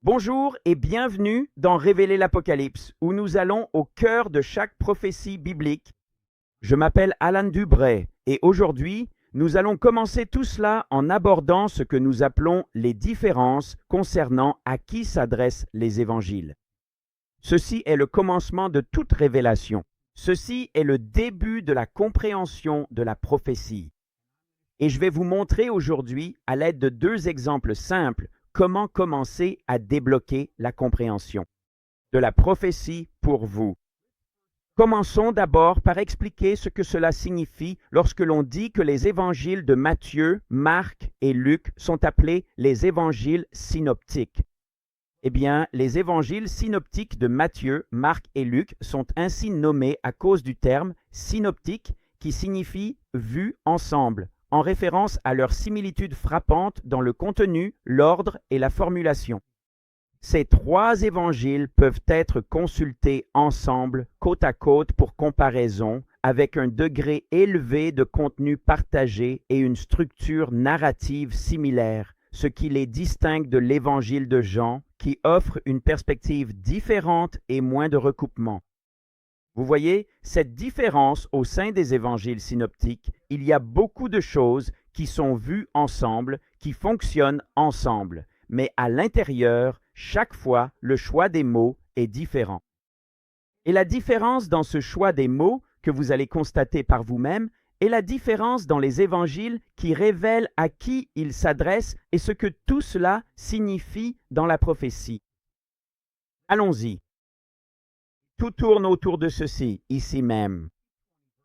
Bonjour et bienvenue dans Révéler l'Apocalypse, où nous allons au cœur de chaque prophétie biblique. Je m'appelle Alan Dubray et aujourd'hui, nous allons commencer tout cela en abordant ce que nous appelons les différences concernant à qui s'adressent les évangiles. Ceci est le commencement de toute révélation. Ceci est le début de la compréhension de la prophétie. Et je vais vous montrer aujourd'hui, à l'aide de deux exemples simples, comment commencer à débloquer la compréhension de la prophétie pour vous. Commençons d'abord par expliquer ce que cela signifie lorsque l'on dit que les évangiles de Matthieu, Marc et Luc sont appelés les évangiles synoptiques. Eh bien, les évangiles synoptiques de Matthieu, Marc et Luc sont ainsi nommés à cause du terme synoptique qui signifie vu ensemble, en référence à leur similitude frappante dans le contenu, l'ordre et la formulation. Ces trois évangiles peuvent être consultés ensemble, côte à côte pour comparaison, avec un degré élevé de contenu partagé et une structure narrative similaire, ce qui les distingue de l'évangile de Jean, qui offre une perspective différente et moins de recoupement. Vous voyez, cette différence au sein des évangiles synoptiques, il y a beaucoup de choses qui sont vues ensemble, qui fonctionnent ensemble, mais à l'intérieur, chaque fois, le choix des mots est différent. Et la différence dans ce choix des mots, que vous allez constater par vous-même, est la différence dans les évangiles qui révèlent à qui ils s'adressent et ce que tout cela signifie dans la prophétie. Allons-y. Tout tourne autour de ceci, ici même.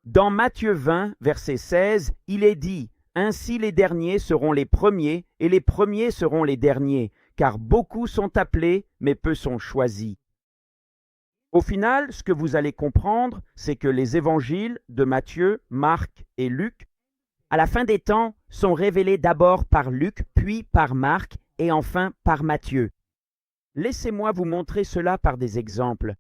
Dans Matthieu 20, verset 16, il est dit « Ainsi les derniers seront les premiers, et les premiers seront les derniers, car beaucoup sont appelés, mais peu sont choisis. » Au final, ce que vous allez comprendre, c'est que les évangiles de Matthieu, Marc et Luc, à la fin des temps, sont révélés d'abord par Luc, puis par Marc, et enfin par Matthieu. Laissez-moi vous montrer cela par des exemples.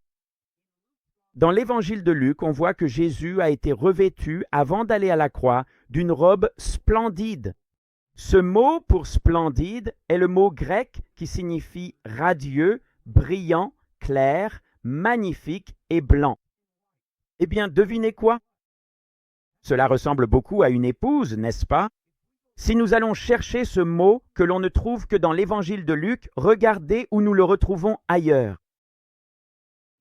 Dans l'évangile de Luc, on voit que Jésus a été revêtu, avant d'aller à la croix, d'une robe splendide. Ce mot pour splendide est le mot grec qui signifie radieux, brillant, clair, magnifique et blanc. Eh bien, devinez quoi? Cela ressemble beaucoup à une épouse, n'est-ce pas? Si nous allons chercher ce mot que l'on ne trouve que dans l'évangile de Luc, regardez où nous le retrouvons ailleurs.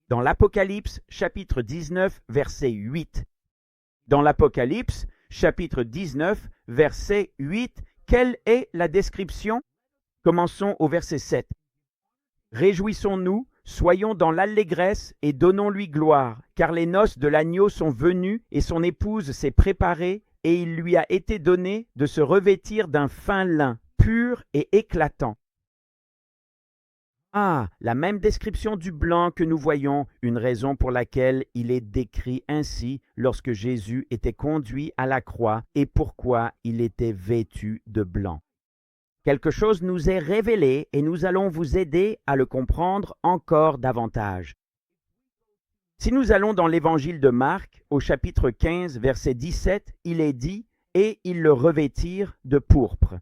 Dans l'Apocalypse, chapitre 19, verset 8. Dans l'Apocalypse, chapitre 19, verset 8, quelle est la description? Commençons au verset 7. Réjouissons-nous, soyons dans l'allégresse et donnons-lui gloire, car les noces de l'agneau sont venues et son épouse s'est préparée, et il lui a été donné de se revêtir d'un fin lin, pur et éclatant. Ah, la même description du blanc que nous voyons, une raison pour laquelle il est décrit ainsi lorsque Jésus était conduit à la croix et pourquoi il était vêtu de blanc. Quelque chose nous est révélé et nous allons vous aider à le comprendre encore davantage. Si nous allons dans l'évangile de Marc, au chapitre 15, verset 17, il est dit « Et ils le revêtirent de pourpre ».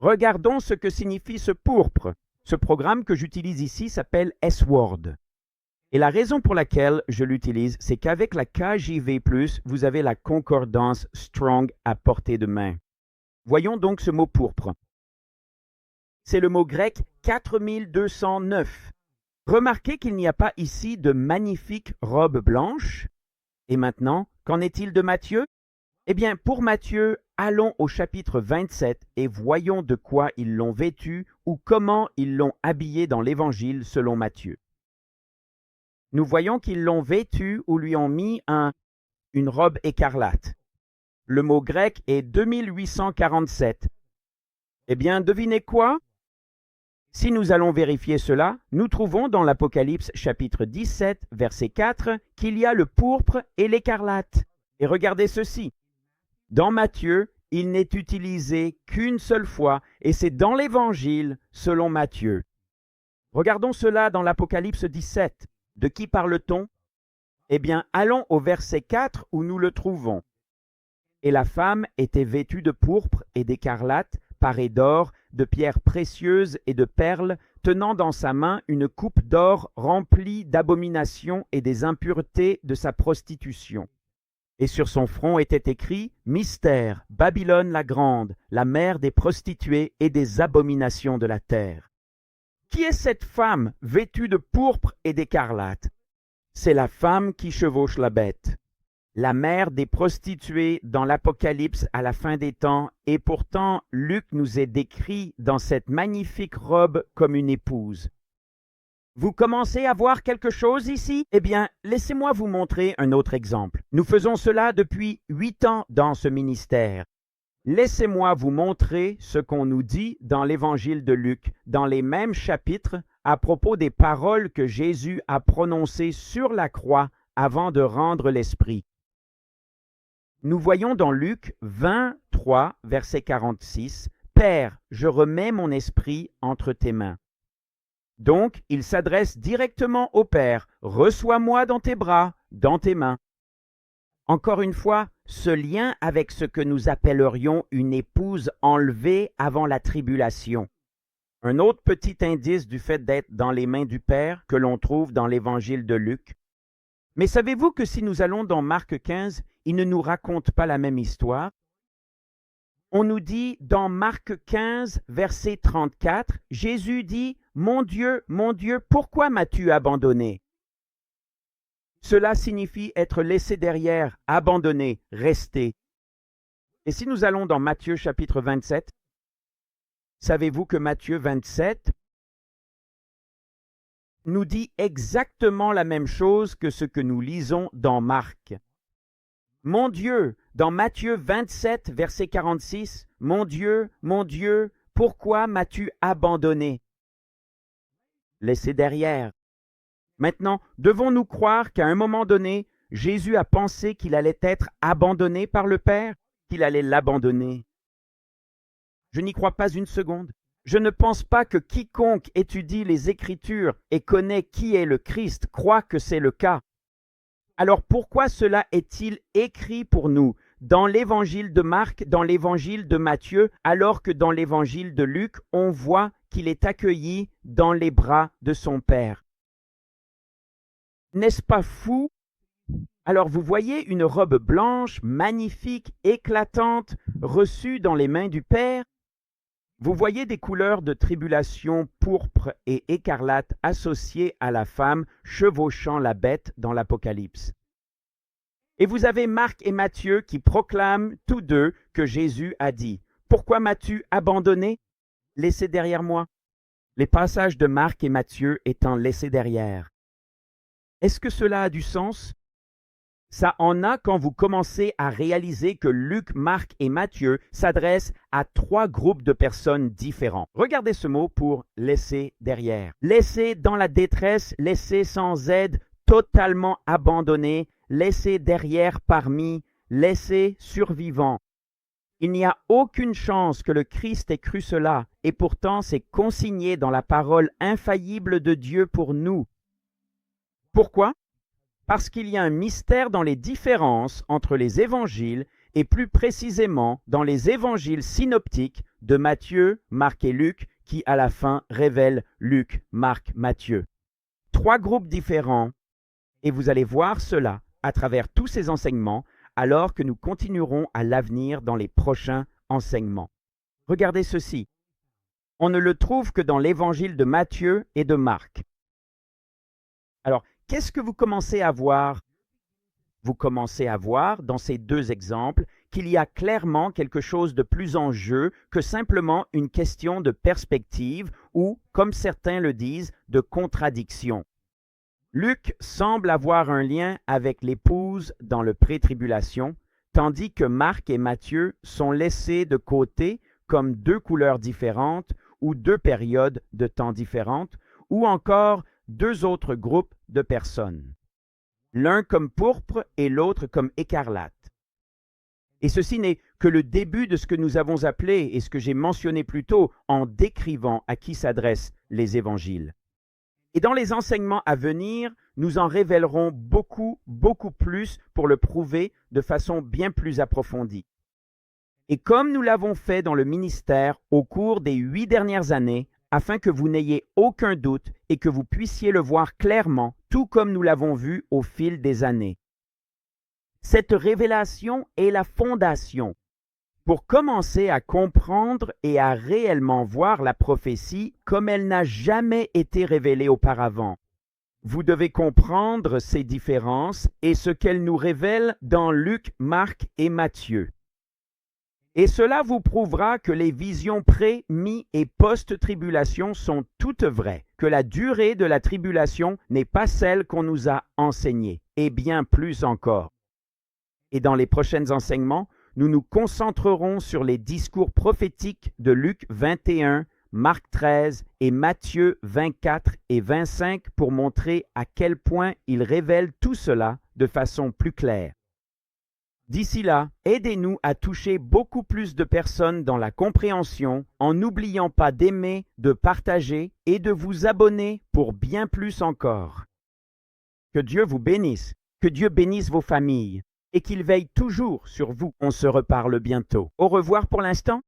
Regardons ce que signifie ce pourpre. Ce programme que j'utilise ici s'appelle S-Word. Et la raison pour laquelle je l'utilise, c'est qu'avec la KJV+, vous avez la concordance Strong à portée de main. Voyons donc ce mot pourpre. C'est le mot grec 4209. Remarquez qu'il n'y a pas ici de magnifique robe blanche. Et maintenant, qu'en est-il de Matthieu? Eh bien, pour Matthieu, allons au chapitre 27 et voyons de quoi ils l'ont vêtu ou comment ils l'ont habillé dans l'Évangile selon Matthieu. Nous voyons qu'ils l'ont vêtu ou lui ont mis une robe écarlate. Le mot grec est 2847. Eh bien, devinez quoi? Si nous allons vérifier cela, nous trouvons dans l'Apocalypse chapitre 17, verset 4, qu'il y a le pourpre et l'écarlate. Et regardez ceci. Dans Matthieu, il n'est utilisé qu'une seule fois, et c'est dans l'Évangile selon Matthieu. Regardons cela dans l'Apocalypse 17. De qui parle-t-on? Eh bien, allons au verset 4 où nous le trouvons. Et la femme était vêtue de pourpre et d'écarlate, parée d'or, de pierres précieuses et de perles, tenant dans sa main une coupe d'or remplie d'abominations et des impuretés de sa prostitution. Et sur son front était écrit « Mystère, Babylone la grande, la mère des prostituées et des abominations de la terre. » Qui est cette femme vêtue de pourpre et d'écarlate? C'est la femme qui chevauche la bête, la mère des prostituées dans l'Apocalypse à la fin des temps, et pourtant Luc nous est décrit dans cette magnifique robe comme une épouse. Vous commencez à voir quelque chose ici? Eh bien, laissez-moi vous montrer un autre exemple. Nous faisons cela depuis 8 ans dans ce ministère. Laissez-moi vous montrer ce qu'on nous dit dans l'Évangile de Luc, dans les mêmes chapitres, à propos des paroles que Jésus a prononcées sur la croix avant de rendre l'Esprit. Nous voyons dans Luc 23, verset 46, « Père, je remets mon esprit entre tes mains. » Donc, il s'adresse directement au Père, « Reçois-moi dans tes bras, dans tes mains. » Encore une fois, ce lien avec ce que nous appellerions une épouse enlevée avant la tribulation. Un autre petit indice du fait d'être dans les mains du Père que l'on trouve dans l'Évangile de Luc. Mais savez-vous que si nous allons dans Marc 15, il ne nous raconte pas la même histoire? On nous dit dans Marc 15, verset 34, Jésus dit « Mon Dieu, pourquoi m'as-tu abandonné ?» Cela signifie être laissé derrière, abandonné, resté. Et si nous allons dans Matthieu chapitre 27, savez-vous que Matthieu 27 nous dit exactement la même chose que ce que nous lisons dans Marc. Mon Dieu, dans Matthieu 27, verset 46, mon Dieu, pourquoi m'as-tu abandonné? Laissé derrière. Maintenant, devons-nous croire qu'à un moment donné, Jésus a pensé qu'il allait être abandonné par le Père, qu'il allait l'abandonner? Je n'y crois pas une seconde. Je ne pense pas que quiconque étudie les Écritures et connaît qui est le Christ croit que c'est le cas. Alors pourquoi cela est-il écrit pour nous dans l'Évangile de Marc, dans l'Évangile de Matthieu, alors que dans l'Évangile de Luc, on voit qu'il est accueilli dans les bras de son Père? N'est-ce pas fou? Alors vous voyez une robe blanche, magnifique, éclatante, reçue dans les mains du Père. Vous voyez des couleurs de tribulation pourpre et écarlate associées à la femme chevauchant la bête dans l'Apocalypse. Et vous avez Marc et Matthieu qui proclament tous deux que Jésus a dit « Pourquoi m'as-tu abandonné? Laissé derrière moi ?» Les passages de Marc et Matthieu étant laissés derrière. Est-ce que cela a du sens? Ça en a quand vous commencez à réaliser que Luc, Marc et Matthieu s'adressent à 3 groupes de personnes différents. Regardez ce mot pour « laisser derrière ». Laisser dans la détresse, laisser sans aide, totalement abandonné, laissé derrière parmi, laissé survivant. Il n'y a aucune chance que le Christ ait cru cela, et pourtant c'est consigné dans la parole infaillible de Dieu pour nous. Pourquoi? Parce qu'il y a un mystère dans les différences entre les évangiles et plus précisément dans les évangiles synoptiques de Matthieu, Marc et Luc qui à la fin révèlent Luc, Marc, Matthieu. 3 groupes différents et vous allez voir cela à travers tous ces enseignements alors que nous continuerons à l'avenir dans les prochains enseignements. Regardez ceci. On ne le trouve que dans l'évangile de Matthieu et de Marc. Alors, qu'est-ce que vous commencez à voir? Vous commencez à voir dans ces 2 exemples qu'il y a clairement quelque chose de plus en jeu que simplement une question de perspective ou, comme certains le disent, de contradiction. Luc semble avoir un lien avec l'épouse dans le pré-tribulation, tandis que Marc et Matthieu sont laissés de côté comme 2 couleurs différentes ou 2 périodes de temps différentes, ou encore 2 autres groupes de personnes, l'un comme pourpre et l'autre comme écarlate. Et ceci n'est que le début de ce que nous avons appelé et ce que j'ai mentionné plus tôt en décrivant à qui s'adressent les évangiles. Et dans les enseignements à venir, nous en révélerons beaucoup plus pour le prouver de façon bien plus approfondie. et comme nous l'avons fait dans le ministère au cours des 8 dernières années, afin que vous n'ayez aucun doute et que vous puissiez le voir clairement, tout comme nous l'avons vu au fil des années. Cette révélation est la fondation. Pour commencer à comprendre et à réellement voir la prophétie comme elle n'a jamais été révélée auparavant, vous devez comprendre ces différences et ce qu'elles nous révèlent dans Luc, Marc et Matthieu. Et cela vous prouvera que les visions pré-, mi- et post-tribulation sont toutes vraies, que la durée de la tribulation n'est pas celle qu'on nous a enseignée, et bien plus encore. Et dans les prochains enseignements, nous nous concentrerons sur les discours prophétiques de Luc 21, Marc 13 et Matthieu 24 et 25 pour montrer à quel point ils révèlent tout cela de façon plus claire. D'ici là, aidez-nous à toucher beaucoup plus de personnes dans la compréhension en n'oubliant pas d'aimer, de partager et de vous abonner pour bien plus encore. Que Dieu vous bénisse, que Dieu bénisse vos familles et qu'il veille toujours sur vous. On se reparle bientôt. Au revoir pour l'instant.